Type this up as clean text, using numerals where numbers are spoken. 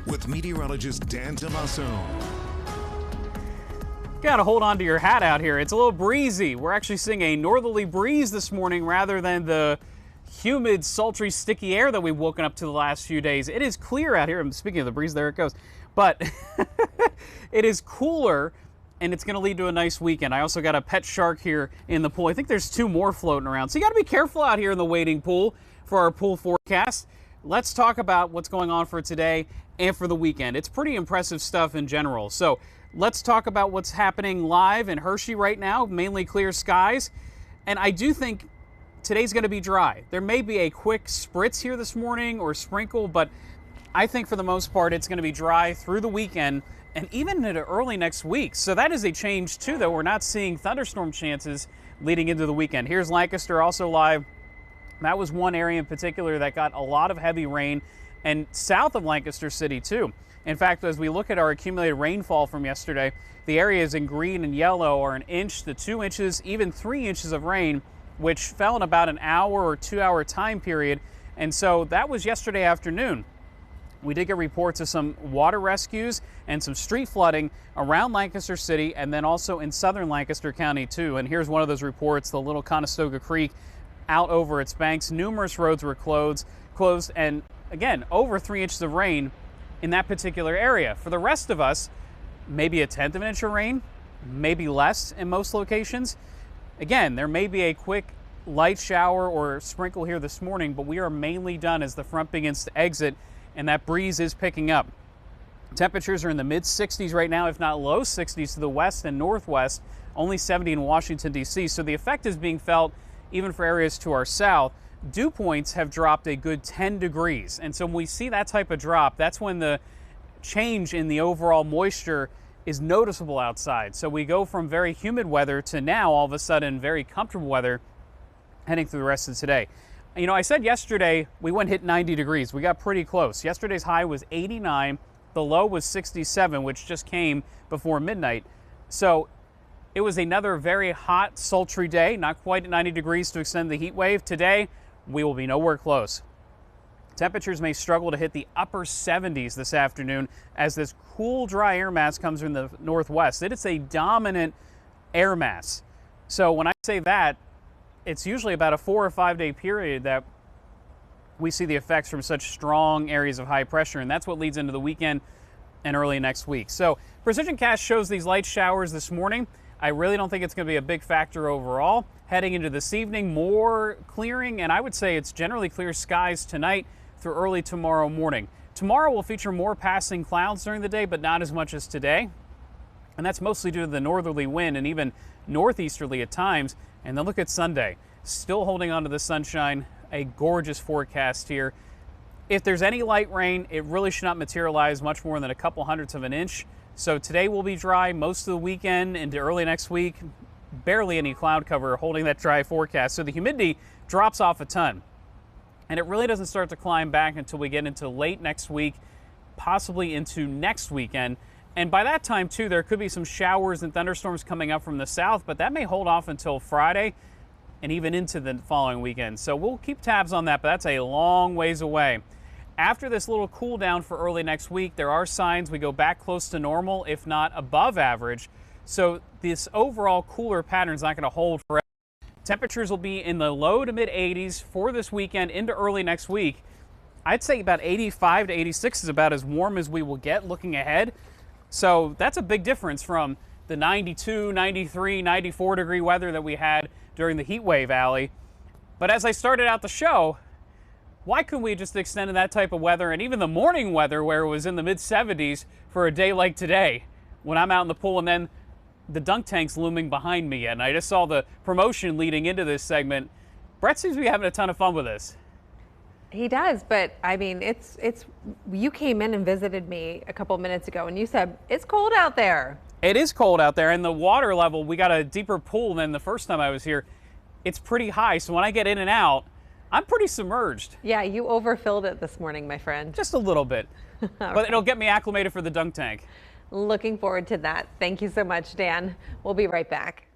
with meteorologist Dan Tomasso. Got to hold on to your hat out here. It's a little breezy. We're actually seeing a northerly breeze this morning rather than the humid, sultry, sticky air that we've woken up to the last few days. It is clear out here. I'm speaking of the breeze, there it goes. But it is cooler, and it's going to lead to a nice weekend. I also got a pet shark here in the pool. I think there's 2 more floating around. So you got to be careful out here in the wading pool for our pool forecast. Let's talk about what's going on for today and for the weekend. It's pretty impressive stuff in general. So let's talk about what's happening live in Hershey right now, mainly clear skies. And I do think today's going to be dry. There may be a quick spritz here this morning or sprinkle, but I think for the most part it's going to be dry through the weekend and even into early next week. So that is a change too, though. We're not seeing thunderstorm chances leading into the weekend. Here's Lancaster also live. That was one area in particular that got a lot of heavy rain, and south of Lancaster City too. In fact, as we look at our accumulated rainfall from yesterday, the areas in green and yellow are 1 inch to 2 inches, even 3 inches of rain, which fell in about an hour or 2 hour time period. And so that was yesterday afternoon. We did get reports of some water rescues and some street flooding around Lancaster City and then also in southern Lancaster County too. And here's one of those reports, the Little Conestoga Creek out over its banks. Numerous roads were closed, and again, over 3 inches of rain in that particular area. For the rest of us, maybe 1/10 of an inch of rain, maybe less in most locations. Again, there may be a quick light shower or sprinkle here this morning, but we are mainly done as the front begins to exit and that breeze is picking up. Temperatures are in the mid 60s right now, if not low 60s to the west and northwest, only 70 in Washington, D.C. So the effect is being felt even for areas to our south. Dew points have dropped a good 10 degrees. And so when we see that type of drop, that's when the change in the overall moisture is noticeable outside. So we go from very humid weather to now all of a sudden very comfortable weather heading through the rest of today. You know, I said yesterday we went hit 90 degrees. We got pretty close. Yesterday's high was 89. The low was 67, which just came before midnight. So it was another very hot, sultry day, not quite at 90 degrees to extend the heat wave. Today, we will be nowhere close. Temperatures may struggle to hit the upper 70s this afternoon as this cool, dry air mass comes from the northwest. It is a dominant air mass. So when I say that, it's usually about a 4 or 5 day period that we see the effects from such strong areas of high pressure, and that's what leads into the weekend and early next week. So PrecisionCast shows these light showers this morning. I really don't think it's going to be a big factor overall. Heading into this evening, more clearing, and I would say it's generally clear skies tonight through early tomorrow morning. Tomorrow will feature more passing clouds during the day, but not as much as today. And that's mostly due to the northerly wind and even northeasterly at times. And then look at Sunday. Still holding on to the sunshine. A gorgeous forecast here. If there's any light rain, it really should not materialize much more than a couple hundredths of an inch. So today will be dry most of the weekend into early next week. Barely any cloud cover holding that dry forecast. So the humidity drops off a ton. And it really doesn't start to climb back until we get into late next week, possibly into next weekend. And by that time, too, there could be some showers and thunderstorms coming up from the south, but that may hold off until Friday and even into the following weekend. So we'll keep tabs on that, but that's a long ways away. After this little cool down for early next week, there are signs we go back close to normal, if not above average. So this overall cooler pattern is not going to hold forever. Temperatures will be in the low to mid 80s for this weekend into early next week. I'd say about 85 to 86 is about as warm as we will get looking ahead. So that's a big difference from the 92, 93, 94 degree weather that we had during the heat wave alley. But as I started out the show, why couldn't we just extend that type of weather and even the morning weather where it was in the mid 70s for a day like today when I'm out in the pool and then the dunk tank's looming behind me, and I just saw the promotion leading into this segment. Brett seems to be having a ton of fun with this. He does, but I mean, it's you came in and visited me a couple minutes ago and you said it's cold out there. It is cold out there, and the water level, we got a deeper pool than the first time I was here. It's pretty high, so when I get in and out, I'm pretty submerged. Yeah, you overfilled it this morning, my friend. Just a little bit, but it'll get me acclimated for the dunk tank. Looking forward to that. Thank you so much, Dan. We'll be right back.